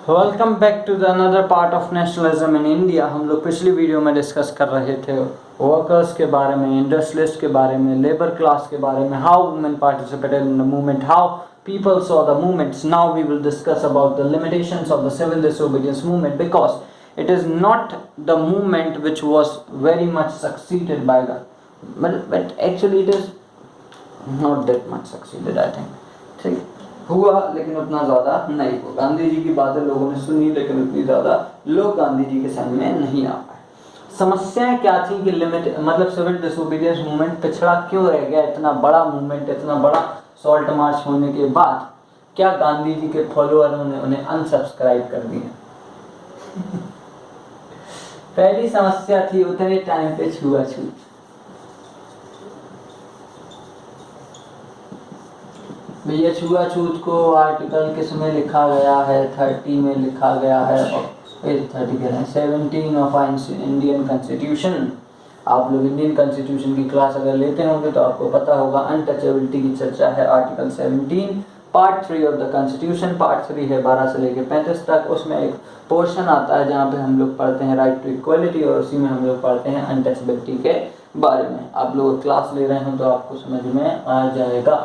Welcome back to the another part of nationalism in India. हम लोग पिछली video में डिस्कस कर रहे थे वर्कर्स के बारे में, इंडस्ट्रियलिस्ट के बारे में, लेबर क्लास के बारे में, how women participated in the movement, how people saw the movements. Now we will discuss about the limitations of the civil disobedience movement, because it is not the movement which was very much succeeded by the, but actually it is not that much succeeded, I think. ठीक हुआ लेकिन उतना ज़्यादा नहीं हुआ। गांधी जी की बातें लोगों ने सुनी लेकिन उतनी ज़्यादा लोग गांधी जी के संग में नहीं आ पाए। समस्याएं क्या थी कि लिमिट मतलब सिविल डिसोबीडियंस मूवमेंट पिछड़ा क्यों रह गया? इतना बड़ा मूवमेंट, इतना बड़ा सॉल्ट मार्च होने के बाद क्या गांधी जी के फॉलोअरों ने उन्हें अनसब्सक्राइब कर दिया? पहली समस्या थी उतने टाइम पे छुआछूत। भैया छुआछूत को आर्टिकल किस में लिखा गया है? 30 में लिखा गया है, और 30 कह रहे हैं 17 ऑफ इंडियन कॉन्स्टिट्यूशन। आप लोग इंडियन कॉन्स्टिट्यूशन की क्लास अगर लेते होंगे तो आपको पता होगा अनटचेबिलिटी की चर्चा है article 17 part 3 of the constitution. Part 3 है 12 से लेकर 35 तक। उसमें एक पोर्शन आता है जहाँ पे हम लोग पढ़ते हैं राइट टू इक्वलिटी, और उसी में हम लोग पढ़ते हैं अनटचेबिलिटी के बारे में। आप लोग क्लास ले रहे हो तो आपको समझ में आ जाएगा,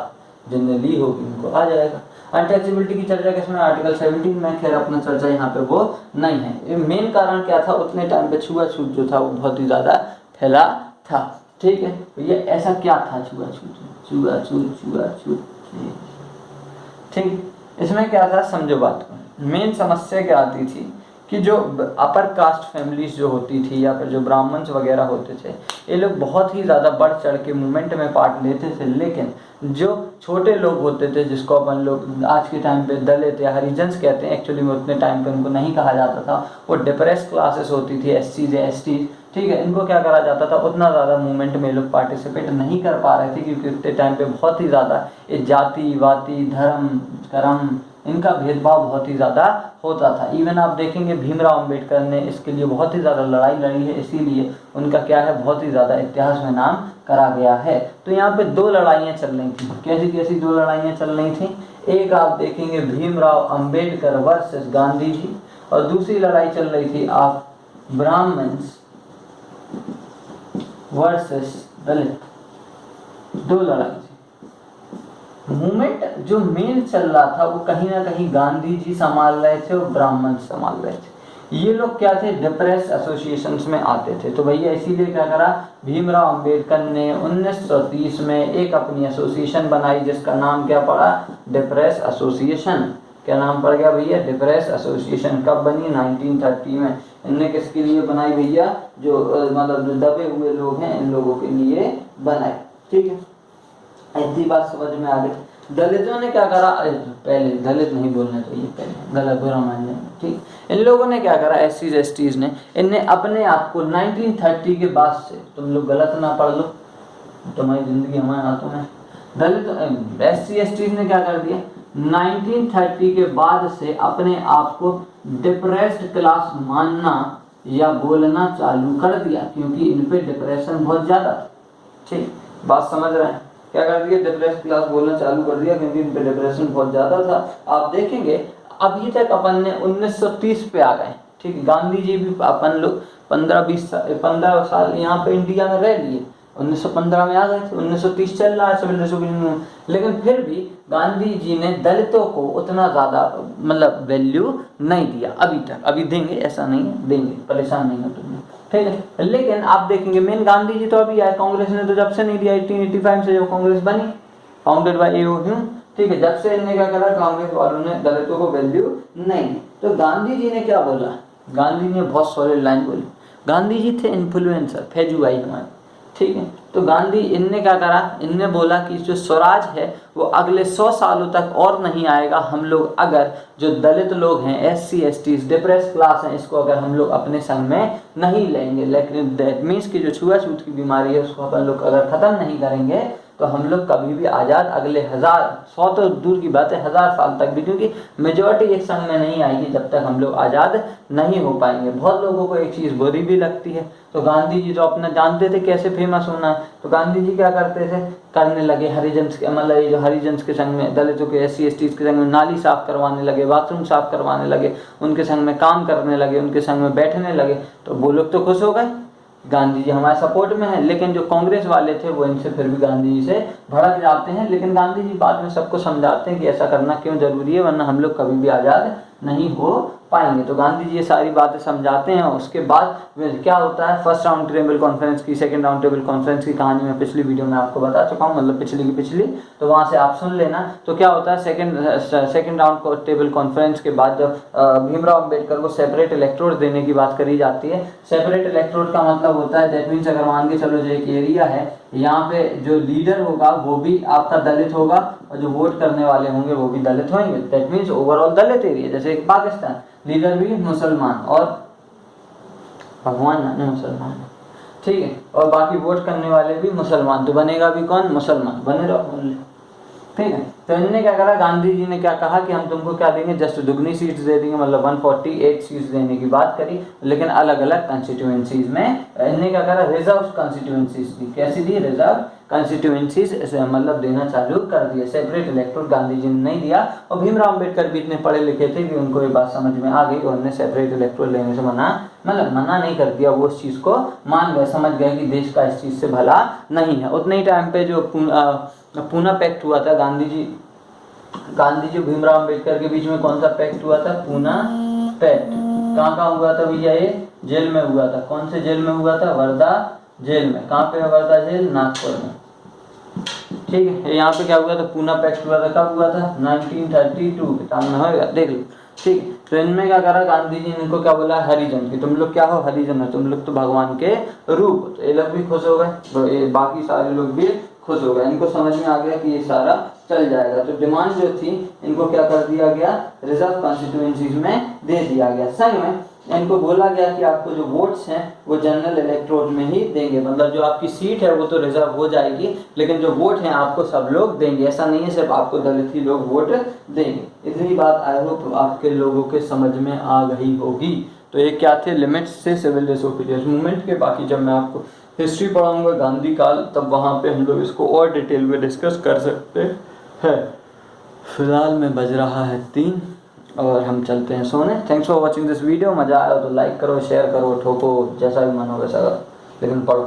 जिनने ली होगी उनको आ जाएगा। अनटचेबिलिटी की चर्चा किसमें? आर्टिकल 17 में। खैर अपना चर्चा यहाँ पे वो नहीं है। मेन कारण क्या था? उतने टाइम पे छुआछूत जो था वो बहुत ही ज़्यादा फैला था। ठीक है, तो ये ऐसा क्या था छुआछूत? ठीक, इसमें क्या था समझो बात को। मेन समस्या क्या आती थी कि जो अपर कास्ट फैमिलीज जो होती थी या फिर जो ब्राह्मण्स वगैरह होते थे, ये लोग बहुत ही ज़्यादा बढ़ चढ़ के मूवमेंट में पार्ट लेते थे, लेकिन जो छोटे लोग होते थे जिसको अपन लोग आज के टाइम पे दलित या हरिजन्स कहते हैं, एक्चुअली में उतने टाइम पे उनको नहीं कहा जाता था, वो डिप्रेस क्लासेस होती थी, एससीज या एसटीज। ठीक है, इनको क्या करा जाता था? उतना ज़्यादा मूवमेंट में लोग पार्टिसिपेट नहीं कर पा रहे थे क्योंकि उतने टाइम पे बहुत ही ज़्यादा ये जाति वाति धर्म कर्म इनका भेदभाव बहुत ही ज़्यादा होता था। इवन आप देखेंगे भीमराव अंबेडकर ने इसके लिए बहुत ही ज़्यादा लड़ाई लड़ी है, इसीलिए उनका क्या है बहुत ही ज़्यादा इतिहास में नाम करा गया है। तो यहाँ पे दो लड़ाइयाँ चल रही थी। कैसी कैसी दो लड़ाइयाँ चल रही थी? एक आप देखेंगे भीमराव अंबेडकर वर्सेस गांधी जी, और दूसरी लड़ाई चल रही थी आप ब्राह्मण्स वर्सेस दलित। दो लड़ाई थी। मूवमेंट जो मेन चल रहा था वो कहीं ना कहीं गांधी जी संभाल रहे थे और ब्राह्मण संभाल रहे थे। ये लोग क्या थे? डिप्रेस एसोसिएशंस में आते थे। तो भैया इसीलिए क्या करा भीमराव अंबेडकर ने 1930 में एक अपनी एसोसिएशन बनाई जिसका नाम क्या पड़ा? Depress association. क्या नाम पड़ गया भैया? Depress association. कब बनी? 1930 में। इनने किसके लिए बनाई भैया? जो मतलब जो दबे हुए लोग हैं इन लोगों के लिए बनाई। ठीक है, ऐसी बात समझ में आ गई। दलितों ने क्या करा? पहले दलित नहीं बोलना चाहिए, पहले गलत बुरा मान जाएंगे। ठीक, इन लोगों ने क्या करा? एससीज एसटीज ने इनने अपने आप को 1930 के बाद से, तुम लोग गलत ना पढ़ लो, तुम्हारी जिंदगी हमारे हाथों में। दलित एससी एसटीज ने क्या कर दिया? 1930 के बाद से अपने आप को डिप्रेस्ड क्लास मानना या बोलना चालू कर दिया, क्योंकि इन पे डिप्रेशन बहुत ज्यादा था। ठीक, बात समझ रहे हैं? क्या कर दिया? डिप्रेस क्लास बोलना चालू कर दिया क्योंकि इन पे डिप्रेशन बहुत ज़्यादा था। आप देखेंगे अभी तक अपन ने 1930 पे आ गए। ठीक, गांधी जी भी अपन लोग 15 साल यहाँ पे इंडिया में रह लिए, 1915 में आ गए थे, 1930 चल रहा है सिविल डिसोबीडियंस। लेकिन फिर भी गांधी जी ने दलितों को उतना ज़्यादा मतलब वैल्यू नहीं दिया अभी तक। अभी देंगे, ऐसा नहीं है, देंगे, परेशान नहीं हो तुम। ठीक है, लेकिन आप देखेंगे मेन गांधी जी तो अभी आए, कांग्रेस ने तो जब से नहीं दिया। 1885 से जब कांग्रेस बनी, फाउंडेड बाय ए.ओ. ह्यूम। ठीक है, जब से इन्हें क्या करा? कांग्रेस वालों ने दलितों को वैल्यू नहीं दी। तो गांधी जी ने क्या बोला? गांधी जी ने बहुत सॉलिड लाइन बोली। गांधी जी थे इन्फ्लुएंसर, फैजुआई हमारे। ठीक है, तो गांधी इनने क्या करा? इनने बोला कि जो स्वराज है वो अगले 100 सालों तक और नहीं आएगा। हम लोग अगर जो दलित लोग हैं, एससी एसटीज, डिप्रेस क्लास हैं, इसको अगर हम लोग अपने संग में नहीं लेंगे, लेकिन दैट मीन्स कि जो छुआछूत की बीमारी है उसको अपन लोग अगर खत्म नहीं करेंगे तो हम लोग कभी भी आज़ाद अगले 100 तो दूर की बात है 1000 साल तक भी, क्योंकि मेजॉरिटी एक संग में नहीं आएगी जब तक हम लोग आज़ाद नहीं हो पाएंगे। बहुत लोगों को एक चीज़ बुरी भी लगती है, तो गांधी जी तो अपना जानते थे कैसे फेमस होना है, तो गांधी जी क्या करते थे, करने लगे हरिजन्स के, मतलब ये जो हरिजन्स के संग में, दलितों के, SC ST के संग में नाली साफ करवाने लगे, बाथरूम साफ करवाने लगे, उनके संग में काम करने लगे, उनके संग में बैठने लगे, तो वो लोग तो खुश हो गए, गांधी जी हमारे सपोर्ट में है। लेकिन जो कांग्रेस वाले थे वो इनसे फिर भी गांधी जी से भड़क जाते हैं, लेकिन गांधी जी बाद में सबको समझाते हैं कि ऐसा करना क्यों जरूरी है, वरना हम लोग कभी भी आज़ाद नहीं हो पाएंगे। तो गांधी जी ये सारी बातें समझाते हैं। उसके बाद क्या होता है, फर्स्ट राउंड टेबल कॉन्फ्रेंस की, सेकंड राउंड टेबल कॉन्फ्रेंस की कहानी मैं पिछली वीडियो में आपको बता चुका हूँ, मतलब पिछली की पिछली, तो वहाँ से आप सुन लेना। तो क्या होता है, सेकंड राउंड टेबल कॉन्फ्रेंस के बाद जब भीमराव अम्बेडकर को सेपरेट इलेक्ट्रोड देने की बात करी जाती है। सेपरेट इलेक्ट्रोड का मतलब होता है, दैट मीन्स अगर मान के चलो जो एक एरिया है, यहाँ पे जो लीडर होगा वो भी आपका दलित होगा और जो वोट करने वाले होंगे वो भी दलित होंगे, that means overall Dalit area. जैसे पाकिस्तान, लीडर भी मुसलमान और भगवान मुसलमान, ठीक है, और बाकी वोट करने वाले भी मुसलमान, तो बनेगा भी कौन, मुसलमान, बने रहो, ठीक है। तो इन्होंने क्या करा, गांधी जी ने क्या कहा कि हम तुमको क्या देंगे, जस्ट दुगनी सीट्स दे देंगे, मतलब 148 सीट्स देने की बात करी, लेकिन अलग अलग कंस्टिट्यूएंसीज में। इन्होंने क्या करा, रिजर्व कंस्टिट्यूएंसीज दी, कैसी दी, रिजर्व कंस्टिट्यूएंसीज मतलब देना चालू कर दिया। सेपरेट इलेक्टोरेट गांधी जी ने नहीं दिया, और भीमराव अम्बेडकर भी इतने पढ़े लिखे थे कि उनको ये बात समझ में आ गई, उन्होंने सेपरेट इलेक्टोरेट लेने से मना नहीं कर दिया, वो इस चीज़ को मान गए, समझ गए कि देश का इस चीज़ से भला नहीं है। उतने ही टाइम पे जो पूना पैक्ट हुआ था, गांधी जी भीमराव अम्बेडकर के बीच में कौन सा पैक्ट हुआ था, पूना पैक्ट। कहाँ हुआ था भैया, ये जेल में हुआ था। कौन से जेल में हुआ था, वर्धा जेल में। कहाँ पे वर्धा जेल, नागपुर में, ठीक है। यहाँ पे क्या हुआ था, पूना पैक्ट हुआ था, कब हुआ था, 1932 के टाइम में होगा, देख लो, ठीक है। तो इनमें क्या करा, गांधी जी ने इनको क्या बोला, हरिजन की, तुम लोग क्या हो, हरिजन हो, तुम लोग तो भगवान के रूप हो। तो ये लोग भी खुश हो गए, बाकी सारे लोग भी खुश हो गए, इनको समझ में आ गया कि ये सारा चल जाएगा। तो डिमांड जो थी इनको क्या कर दिया गया, रिजर्व कॉन्स्टिट्यूएंसीज में दे दिया गया। संग में इनको बोला गया कि आपको जो वोट्स हैं वो जनरल इलेक्टोरेट में ही देंगे, मतलब जो आपकी सीट है वो तो रिजर्व हो जाएगी, लेकिन जो वोट हैं आपको सब लोग देंगे, ऐसा नहीं है सिर्फ आपको दलित ही लोग वोट देंगे। इतनी बात आई होप आपके लोगों के समझ में आ गई होगी। तो ये क्या थे, लिमिट्स से सिविल डिसोबीडियंस मूवमेंट के। बाकी जब मैं आपको हिस्ट्री पढ़ाऊंगा गांधी काल, तब वहाँ पे हम लोग इसको और डिटेल में डिस्कस कर सकते हैं। फिलहाल में बज रहा है 3 और हम चलते हैं सोने। Thanks for watching this video. मज़ा आया तो लाइक करो, शेयर करो, ठोको, जैसा भी मन हो वैसा करो, लेकिन पढ़ो।